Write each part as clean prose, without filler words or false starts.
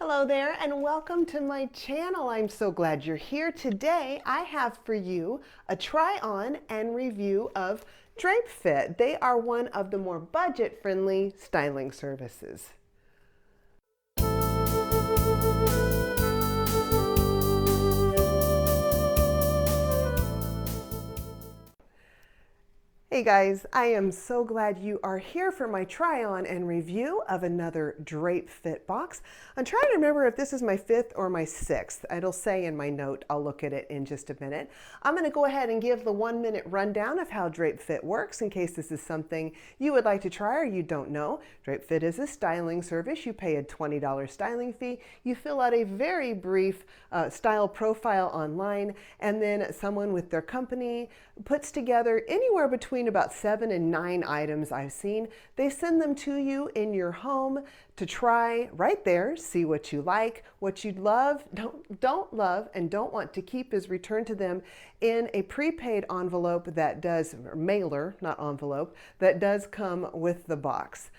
Hello there and welcome to my channel. I'm so glad you're here. Today I have for you a try on and review of Drape Fit. They are one of the more budget friendly styling services. Hey guys, I am so glad you are here for my try on and review of another Drape Fit box. I'm trying to remember if this is my 5th or my 6th. It'll say in my note, I'll look at it in just a minute. I'm going to go ahead and give the 1-minute rundown of how Drape Fit works in case this is something you would like to try or you don't know. Drape Fit is a styling service. You pay a $20 styling fee. You fill out a very brief style profile online, and then someone with their company puts together anywhere between about 7 and 9 items I've seen. They send them to you in your home to try right there, see what you like, what you love, don't love, and don't want to keep is returned to them in a prepaid envelope that does, or mailer, not envelope, that does come with the box.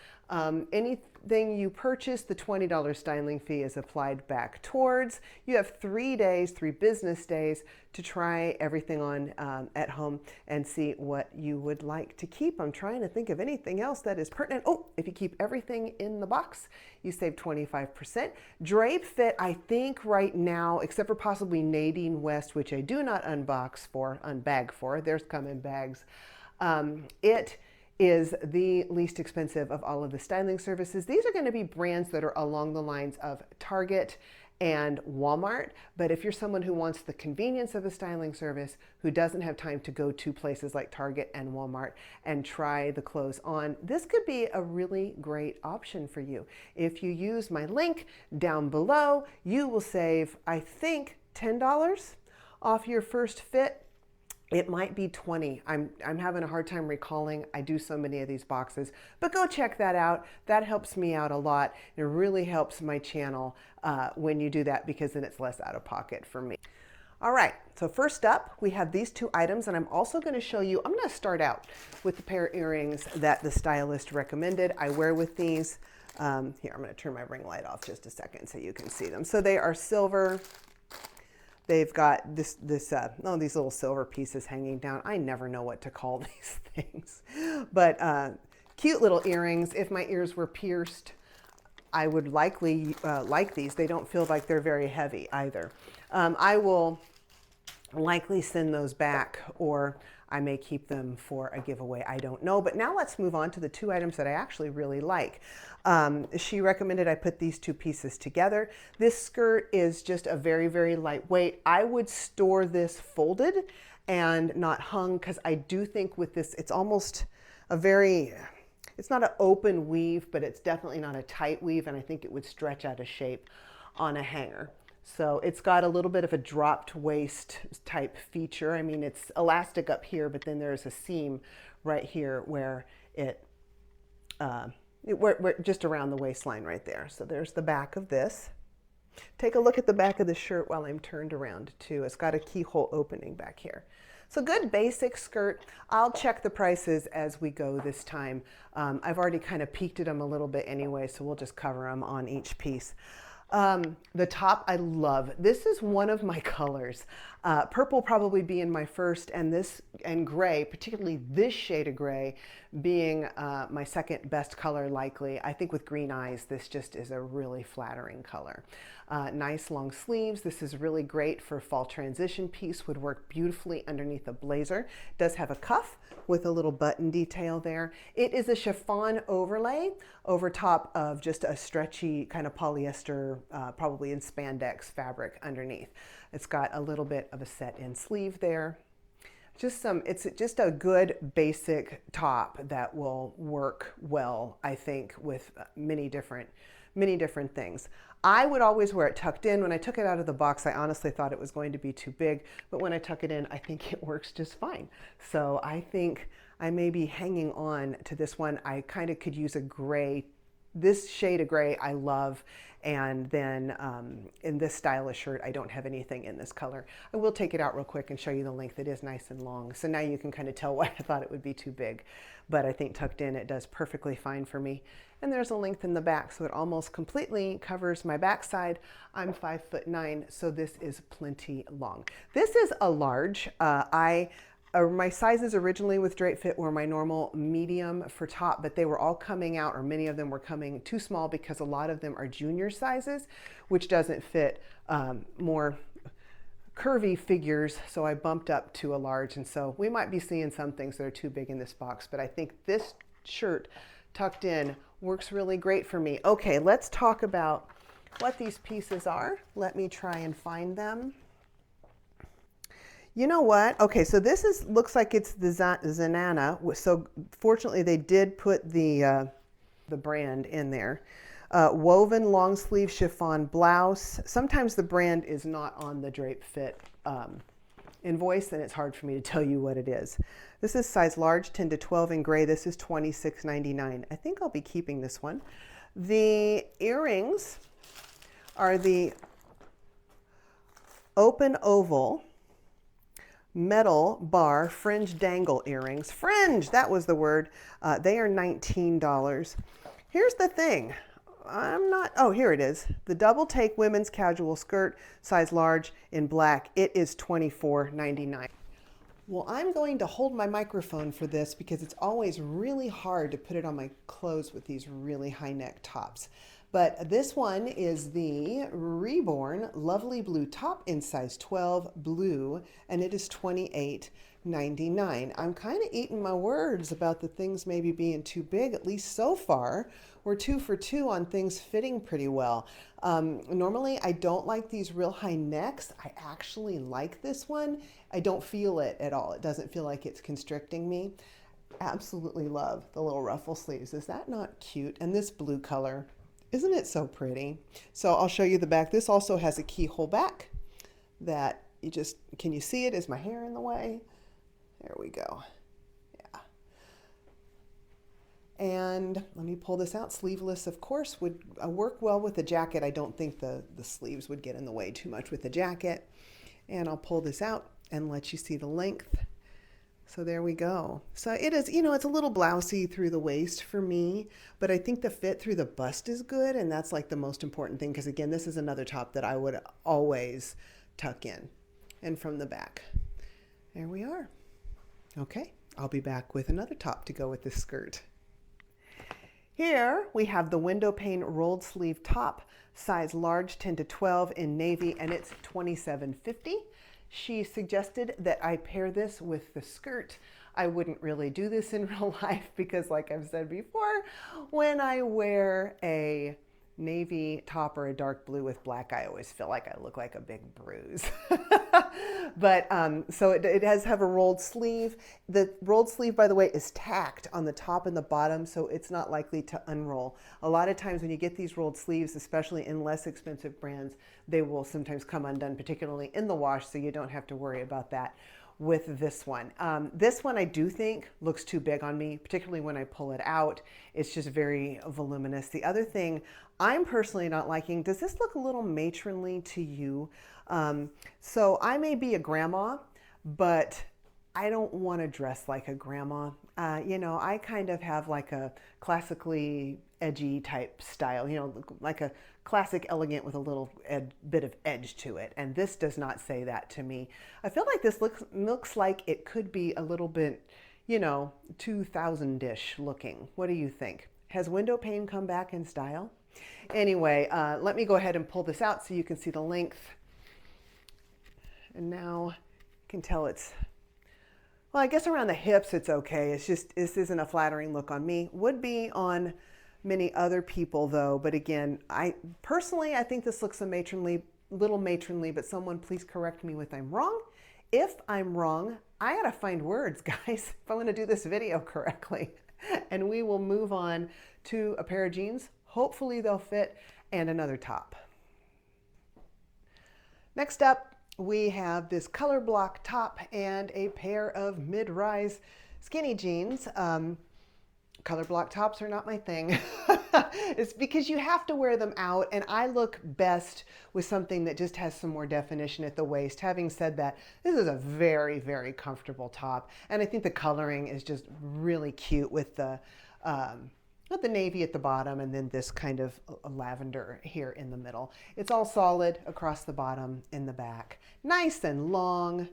Anything you purchase, the $20 styling fee is applied back towards. You have 3 days, 3 business days to try everything on at home and see what you would like to keep. I'm trying to think of anything else that is pertinent. Oh, if you keep everything in the box, you save 25%. Drape Fit, I think right now, except for possibly Nadine West, which I do not unbag for, theirs come in bags. It is the least expensive of all of the styling services. These are going to be brands that are along the lines of Target and Walmart. But if you're someone who wants the convenience of a styling service, who doesn't have time to go to places like Target and Walmart and try the clothes on, this could be a really great option for you. If you use my link down below, you will save, I think, $10 off your first fit. It might be 20. I'm having a hard time recalling. I do so many of these boxes, but go check that out. That helps me out a lot. It really helps my channel when you do that, because then it's less out of pocket for me. All right, so first up, we have these 2 items, and I'm also going to show you, I'm going to start out with the pair of earrings that the stylist recommended. I wear with these. Here, I'm going to turn my ring light off just a second so you can see them. So they are silver. They've got these little silver pieces hanging down. I never know what to call these things, but cute little earrings. If my ears were pierced, I would likely like these. They don't feel like they're very heavy either. I will likely send those back, or I may keep them for a giveaway. I don't know. But now let's move on to the 2 items that I actually really like. She recommended I put these 2 pieces together. This skirt is just a very, very lightweight. I would store this folded and not hung, because I do think with this, it's almost a very, it's not an open weave, but it's definitely not a tight weave, and I think it would stretch out of shape on a hanger. So it's got a little bit of a dropped waist type feature. I mean, it's elastic up here, but then there's a seam right here where we're just around the waistline right there. So there's the back of this. Take a look at the back of the shirt while I'm turned around too. It's got a keyhole opening back here. So good basic skirt. I'll check the prices as we go this time. I've already kind of peeked at them a little bit anyway, so we'll just cover them on each piece. The top I love. This is one of my colors. Purple probably being my first, and gray, particularly this shade of gray, being my second best color likely. I think with green eyes, this just is a really flattering color. Nice long sleeves. This is really great for fall transition piece, would work beautifully underneath a blazer. It does have a cuff with a little button detail there. It is a chiffon overlay over top of just a stretchy kind of polyester, probably in spandex fabric underneath. It's got a little bit of a set-in sleeve there. It's just a good basic top that will work well, I think, with many different things. I would always wear it tucked in. When I took it out of the box, I honestly thought it was going to be too big, but when I tuck it in, I think it works just fine. So I think I may be hanging on to this one. I kind of could use a gray this shade of gray I love. And then in this stylish shirt, I don't have anything in this color. I will take it out real quick and show you the length. It is nice and long. So now you can kind of tell why I thought it would be too big. But I think tucked in, it does perfectly fine for me. And there's a length in the back, so it almost completely covers my backside. I'm 5'9", so this is plenty long. This is a large. My sizes originally with Drape Fit were my normal medium for top, but they were all coming out, or many of them were coming too small because a lot of them are junior sizes, which doesn't fit more curvy figures. So I bumped up to a large, and so we might be seeing some things that are too big in this box, but I think this shirt tucked in works really great for me. Okay, let's talk about what these pieces are. Let me try and find them. You know what? Okay, so this looks like it's the Zenana. So fortunately, they did put the brand in there. Woven long sleeve chiffon blouse. Sometimes the brand is not on the Drape Fit invoice, and it's hard for me to tell you what it is. This is size large, 10 to 12 in gray. This is $26.99. I think I'll be keeping this one. The earrings are the open oval metal bar fringe dangle earrings. Fringe, that was the word. They are $19. Here's the thing. Oh, here it is. The double take women's casual skirt, size large in black. It is $24.99. Well, I'm going to hold my microphone for this because it's always really hard to put it on my clothes with these really high neck tops. But this one is the Reborn Lovely Blue top in size 12 blue, and it is $28.99. I'm kind of eating my words about the things maybe being too big, at least so far. We're 2 for 2 on things fitting pretty well. Normally, I don't like these real high necks. I actually like this one. I don't feel it at all. It doesn't feel like it's constricting me. Absolutely love the little ruffle sleeves. Is that not cute? And this blue color. Isn't it so pretty? So I'll show you the back. This also has a keyhole back that can you see it? Is my hair in the way? There we go. Yeah. And let me pull this out. Sleeveless, of course, would work well with the jacket. I don't think the sleeves would get in the way too much with the jacket. And I'll pull this out and let you see the length. So there we go. So it is, it's a little blousey through the waist for me, but I think the fit through the bust is good, and that's like the most important thing, because again, this is another top that I would always tuck in. And from the back, there we are. Okay, I'll be back with another top to go with this skirt. Here we have the Windowpane rolled sleeve top, size large, 10 to 12 in navy, and it's $27.50. She suggested that I pair this with the skirt. I wouldn't really do this in real life because, like I've said before, when I wear a navy top or a dark blue with black, I always feel like I look like a big bruise. But so it does have a rolled sleeve. The rolled sleeve, by the way, is tacked on the top and the bottom, so it's not likely to unroll. A lot of times when you get these rolled sleeves, especially in less expensive brands, they will sometimes come undone, particularly in the wash, so you don't have to worry about that with this one. This one I do think looks too big on me, particularly when I pull it out. It's just very voluminous. The other thing I'm personally not liking, does this look a little matronly to you? So I may be a grandma, but I don't want to dress like a grandma. I kind of have like a classically edgy type style, like a classic elegant with a little bit of edge to it. And this does not say that to me. I feel like this looks like it could be a little bit, 2000-ish looking. What do you think? Has Windowpane come back in style? Anyway, let me go ahead and pull this out so you can see the length. And now you can tell well, I guess around the hips it's okay. This isn't a flattering look on me. Would be on many other people though, but again, I think this looks little matronly, but someone please correct me if I'm wrong. If I'm wrong, I gotta find words, guys, if I'm gonna do this video correctly. And we will move on to a pair of jeans. Hopefully they'll fit, and another top. Next up, we have this color block top and a pair of mid-rise skinny jeans. Color block tops are not my thing. It's because you have to wear them out, and I look best with something that just has some more definition at the waist. Having said that, this is a very, very comfortable top, and I think the coloring is just really cute with the navy at the bottom and then this kind of lavender here in the middle. It's all solid across the bottom in the back. Nice and long.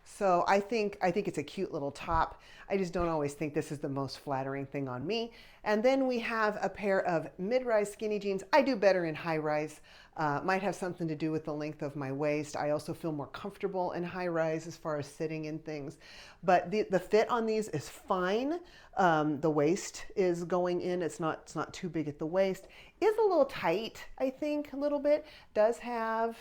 So I think it's a cute little top. I just don't always think this is the most flattering thing on me. And then we have a pair of mid-rise skinny jeans. I do better in high-rise. Might have something to do with the length of my waist. I also feel more comfortable in high-rise as far as sitting in things. But the fit on these is fine. The waist is going in. It's not too big at the waist. Is a little tight, I think, a little bit. Does have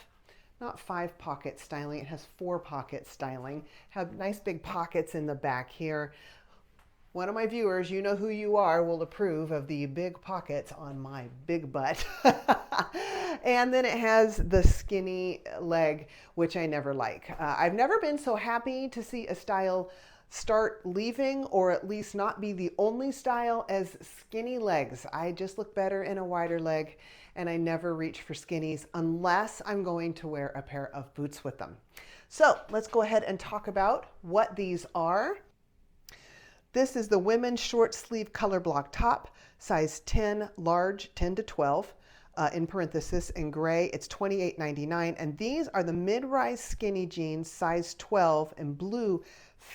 not 5 pocket styling, it has 4 pocket styling. Have nice big pockets in the back here. One of my viewers, you know who you are, will approve of the big pockets on my big butt. And then it has the skinny leg, which I never like. I've never been so happy to see a style start leaving, or at least not be the only style, as skinny legs. I just look better in a wider leg, and I never reach for skinnies unless I'm going to wear a pair of boots with them. So let's go ahead and talk about what these are. This is the women's short sleeve color block top, size 10 large, 10 to 12. In parenthesis in gray, it's $28.99, and these are the mid-rise skinny jeans, size 12, in blue,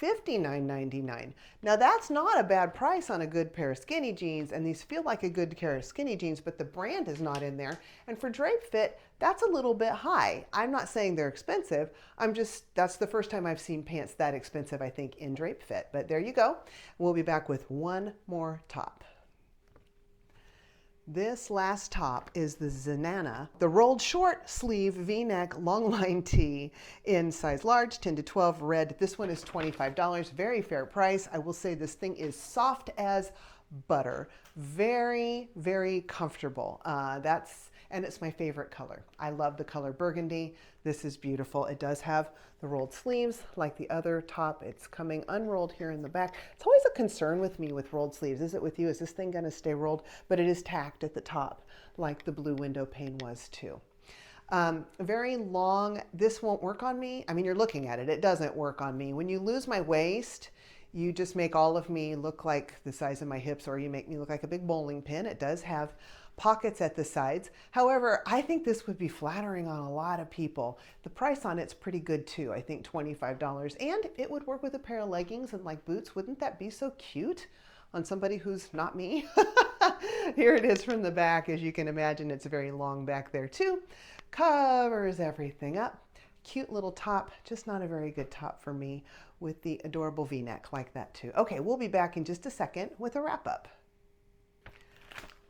$59.99. Now that's not a bad price on a good pair of skinny jeans, and these feel like a good pair of skinny jeans, but the brand is not in there. And for Drape Fit, that's a little bit high. I'm not saying they're expensive. That's the first time I've seen pants that expensive, I think, in Drape Fit. But there you go. We'll be back with one more top. This last top is the Zenana, the rolled short sleeve V-neck long line tee in size large, 10 to 12, red. This one is $25, very fair price. I will say this thing is soft as butter, very, very comfortable. And it's my favorite color. I love the color burgundy. This is beautiful. It does have the rolled sleeves like the other top. It's coming unrolled here in the back. It's always a concern with me with rolled sleeves. Is it with you? Is this thing gonna stay rolled? But it is tacked at the top like the blue Windowpane was too. Very long. This won't work on me. I mean, you're looking at it. It doesn't work on me. When you lose my waist, you just make all of me look like the size of my hips, or you make me look like a big bowling pin. It does have pockets at the sides. However, I think this would be flattering on a lot of people. The price on it's pretty good too. I think $25, and it would work with a pair of leggings and like boots. Wouldn't that be so cute on somebody who's not me? Here it is from the back. As you can imagine, it's very long back there too. Covers everything up. Cute little top, just not a very good top for me with the adorable V-neck like that too. Okay, we'll be back in just a second with a wrap up.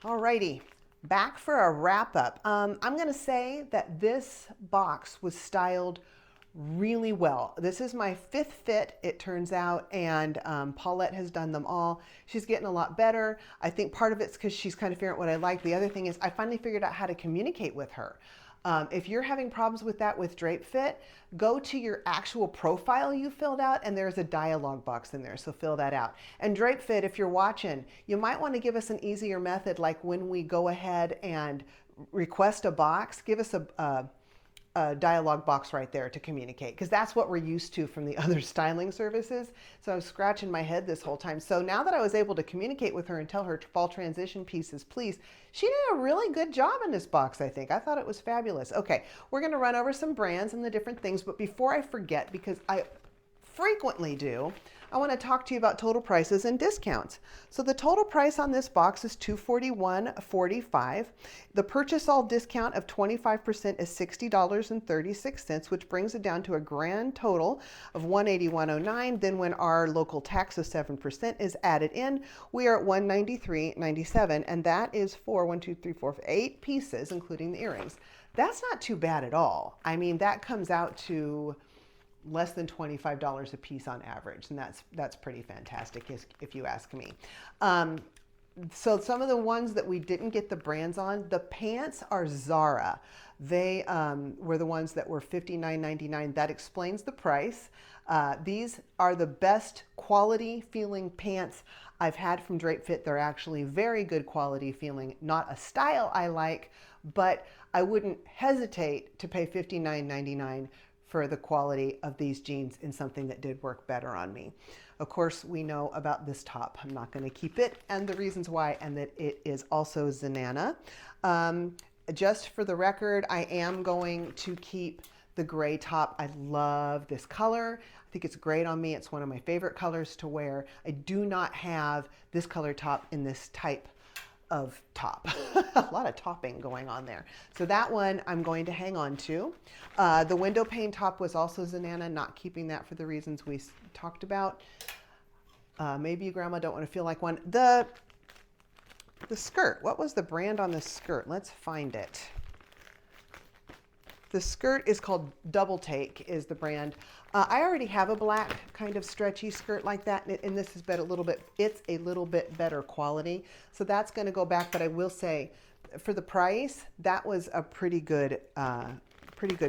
Alrighty. Back for a wrap up. I'm going to say that this box was styled really well. This is my 5th fit, it turns out, and Paulette has done them all. She's getting a lot better. I think part of it's because she's kind of figuring out what I like. The other thing is I finally figured out how to communicate with her. If you're having problems with that with Drape Fit, go to your actual profile you filled out, and there's a dialog box in there, so fill that out. And Drape Fit, if you're watching, you might want to give us an easier method, like when we go ahead and request a box, give us a dialog box right there to communicate, because that's what we're used to from the other styling services. So I was scratching my head this whole time. So now that I was able to communicate with her and tell her fall transition pieces, please, she did a really good job in this box, I think. I thought it was fabulous. Okay, we're going to run over some brands and the different things, but before I forget, because I frequently do, I want to talk to you about total prices and discounts. So the total price on this box is $241.45. The purchase all discount of 25% is $60.36, which brings it down to a grand total of $181.09. Then when our local tax of 7% is added in, we are at $193.97, and that is for 8 pieces, including the earrings. That's not too bad at all. I mean, that comes out to less than $25 a piece on average, and that's pretty fantastic if you ask me. So some of the ones that we didn't get the brands on, the pants are Zara. They were the ones that were $59.99. That explains the price. These are the best quality feeling pants I've had from Drape Fit. They're actually very good quality feeling, not a style I like, but I wouldn't hesitate to pay $59.99 for the quality of these jeans in something that did work better on me. Of course, we know about this top. I'm not going to keep it, and the reasons why, and that it is also Zenana. Just for the record, I am going to keep the gray top. I love this color. I think it's great on me. It's one of my favorite colors to wear. I do not have this color top in this type of top. A lot of topping going on there. So that one I'm going to hang on to. The Windowpane top was also Zenana, not keeping that for the reasons we talked about. Maybe you, Grandma, don't want to feel like one. The skirt, what was the brand on the skirt? Let's find it. The skirt is called Double Take is the brand. I already have a black kind of stretchy skirt like that, and this is it's a little bit better quality. So that's going to go back, but I will say for the price, that was a pretty good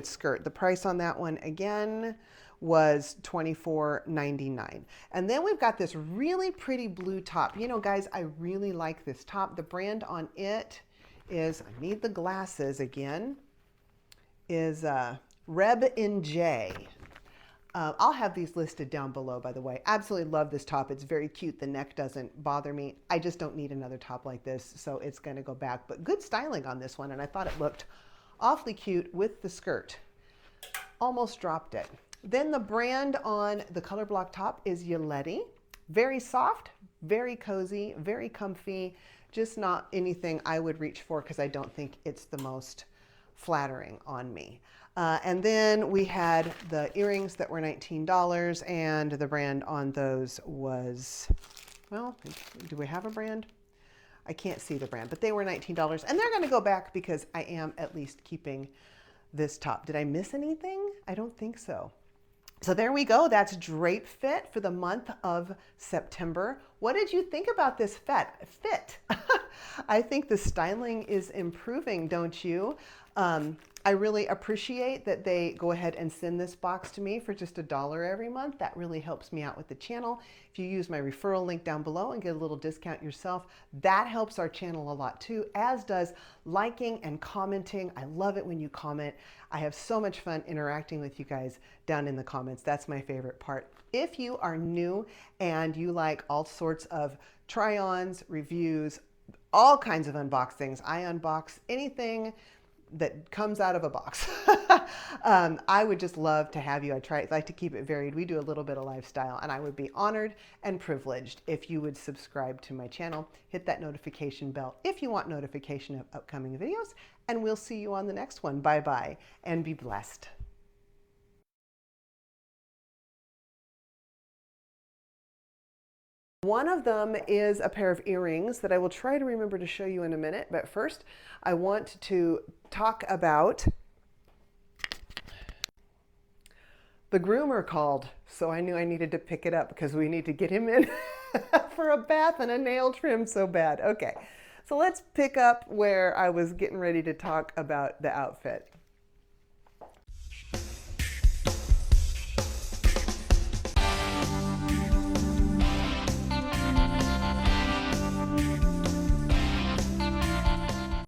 skirt. The price on that one again was $24.99. And then we've got this really pretty blue top. You know, guys, I really like this top. The brand on it is, I need the glasses again, is Reb in J. I'll have these listed down below, by the way. Absolutely love this top. It's very cute. The neck doesn't bother me. I just don't need another top like this, so it's going to go back. But good styling on this one, and I thought it looked awfully cute with the skirt. Almost dropped it. Then the brand on the color block top is Yoleti. Very soft, very cozy, very comfy. Just not anything I would reach for because I don't think it's the most flattering on me. And then we had the earrings that were $19, and the brand on those was, well, do we have a brand? I can't see the brand, but they were $19, and they're going to go back because I am at least keeping this top. Did I miss anything? I don't think so. So there we go. That's Drape Fit for the month of September. What did you think about this fit? I think the styling is improving, don't you? I really appreciate that they go ahead and send this box to me for just $1 every month. That really helps me out with the channel. If you use my referral link down below and get a little discount yourself, that helps our channel a lot too, as does liking and commenting. I love it when you comment. I have so much fun interacting with you guys down in the comments. That's my favorite part. If you are new and you like all sorts of try-ons, reviews, all kinds of unboxings, I unbox anything that comes out of a box. I would just love to have you. I like to keep it varied. We do a little bit of lifestyle, and I would be honored and privileged if you would subscribe to my channel. Hit that notification bell if you want notification of upcoming videos, and we'll see you on the next one. Bye-bye, and be blessed. One of them is a pair of earrings that I will try to remember to show you in a minute. But first, I want to talk about the groomer called. So I knew I needed to pick it up because we need to get him in for a bath and a nail trim so bad. Okay, so let's pick up where I was getting ready to talk about the outfit.